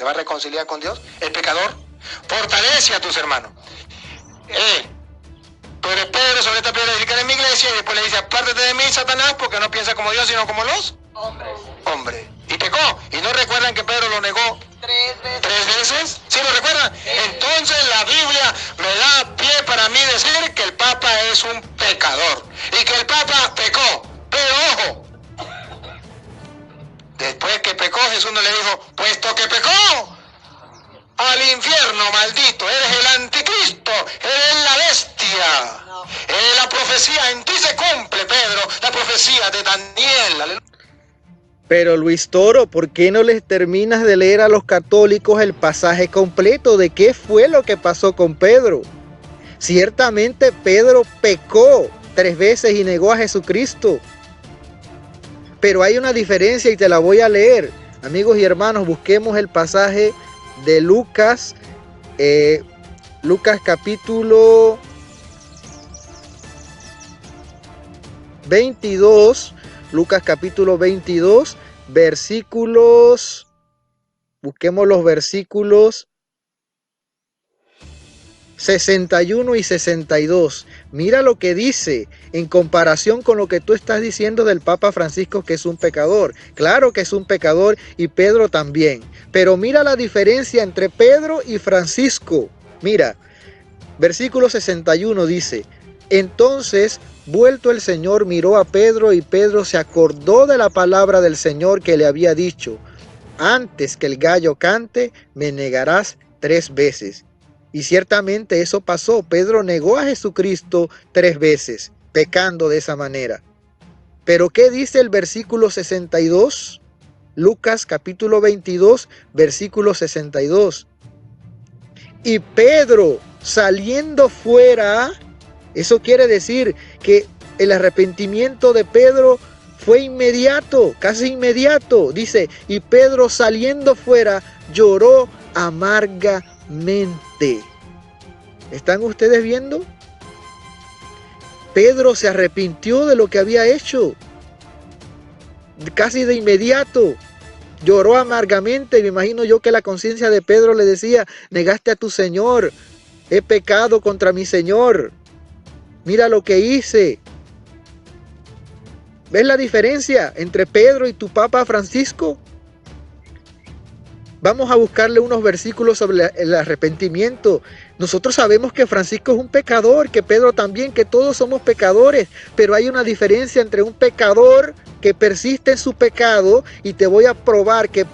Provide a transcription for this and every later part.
va a reconciliar con Dios, el pecador. Fortalece a tus hermanos. Tú eres Pedro, sobre esta piedra edificaré en mi iglesia, y después le dice, apártate de mí, Satanás, porque no piensa como Dios, sino como los hombres. Y pecó. ¿Y no recuerdan que Pedro lo negó 3 veces? ¿Sí lo recuerdan? Entonces la Biblia me da pie para mí decir que el Papa es un pecador y que el Papa pecó. Pero ojo, después que pecó, Jesús no le dijo, puesto que pecó, al infierno, maldito, eres el anticristo, eres la bestia. La profecía en ti se cumple, Pedro, la profecía de Daniel. Aleluya. Pero Luis Toro, ¿por qué no les terminas de leer a los católicos el pasaje completo de qué fue lo que pasó con Pedro? Ciertamente Pedro pecó 3 veces y negó a Jesucristo. Pero hay una diferencia y te la voy a leer. Amigos y hermanos, busquemos el pasaje de Lucas. Lucas capítulo 22. Lucas capítulo 22, versículos, busquemos los versículos 61 y 62. Mira lo que dice en comparación con lo que tú estás diciendo del Papa Francisco, que es un pecador. Claro que es un pecador y Pedro también. Pero mira la diferencia entre Pedro y Francisco. Mira, versículo 61 dice, entonces, vuelto el Señor, miró a Pedro y Pedro se acordó de la palabra del Señor que le había dicho, antes que el gallo cante, me negarás 3 veces. Y ciertamente eso pasó. Pedro negó a Jesucristo 3 veces, pecando de esa manera. Pero ¿qué dice el versículo 62? Lucas capítulo 22, versículo 62. Y Pedro, saliendo fuera, eso quiere decir que el arrepentimiento de Pedro fue inmediato, casi inmediato. Dice, y Pedro saliendo fuera lloró amargamente. ¿Están ustedes viendo? Pedro se arrepintió de lo que había hecho. Casi de inmediato. Lloró amargamente. Me imagino yo que la conciencia de Pedro le decía, negaste a tu Señor. He pecado contra mi Señor. Mira lo que hice. ¿Ves la diferencia entre Pedro y tu Papa Francisco? Vamos a buscarle unos versículos sobre el arrepentimiento. Nosotros sabemos que Francisco es un pecador, que Pedro también, que todos somos pecadores. Pero hay una diferencia entre un pecador que persiste en su pecado, y te voy a probar que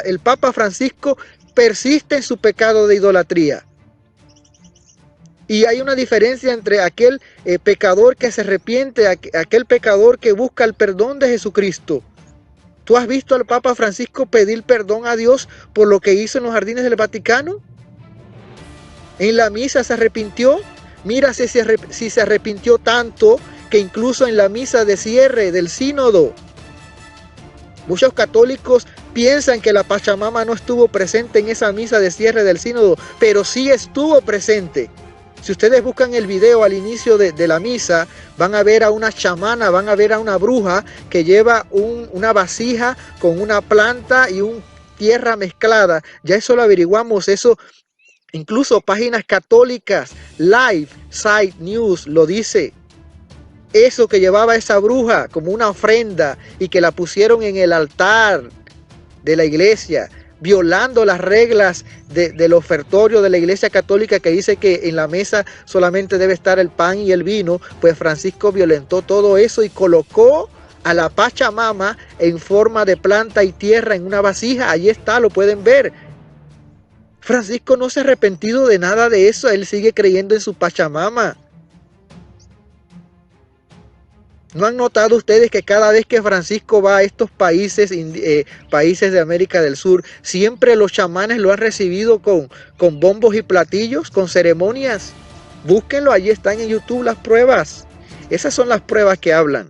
el Papa Francisco persiste en su pecado de idolatría. Y hay una diferencia entre aquel pecador que se arrepiente, aquel pecador que busca el perdón de Jesucristo. ¿Tú has visto al Papa Francisco pedir perdón a Dios por lo que hizo en los jardines del Vaticano? En la misa se arrepintió. Mira si se arrepintió tanto que incluso en la misa de cierre del sínodo, muchos católicos piensan que la Pachamama no estuvo presente en esa misa de cierre del sínodo, pero sí estuvo presente. Si ustedes buscan el video al inicio de la misa, van a ver a una chamana, van a ver a una bruja que lleva una vasija con una planta y una tierra mezclada. Ya eso lo averiguamos, eso incluso páginas católicas, Live Site News lo dice. Eso que llevaba esa bruja como una ofrenda y que la pusieron en el altar de la iglesia, violando las reglas del ofertorio de la iglesia católica, que dice que en la mesa solamente debe estar el pan y el vino. Pues Francisco violentó todo eso y colocó a la Pachamama en forma de planta y tierra en una vasija. Allí está, lo pueden ver. Francisco no se ha arrepentido de nada de eso, él sigue creyendo en su Pachamama. ¿No han notado ustedes que cada vez que Francisco va a estos países de América del Sur, siempre los chamanes lo han recibido con bombos y platillos, con ceremonias? Búsquenlo, allí están en YouTube las pruebas. Esas son las pruebas que hablan.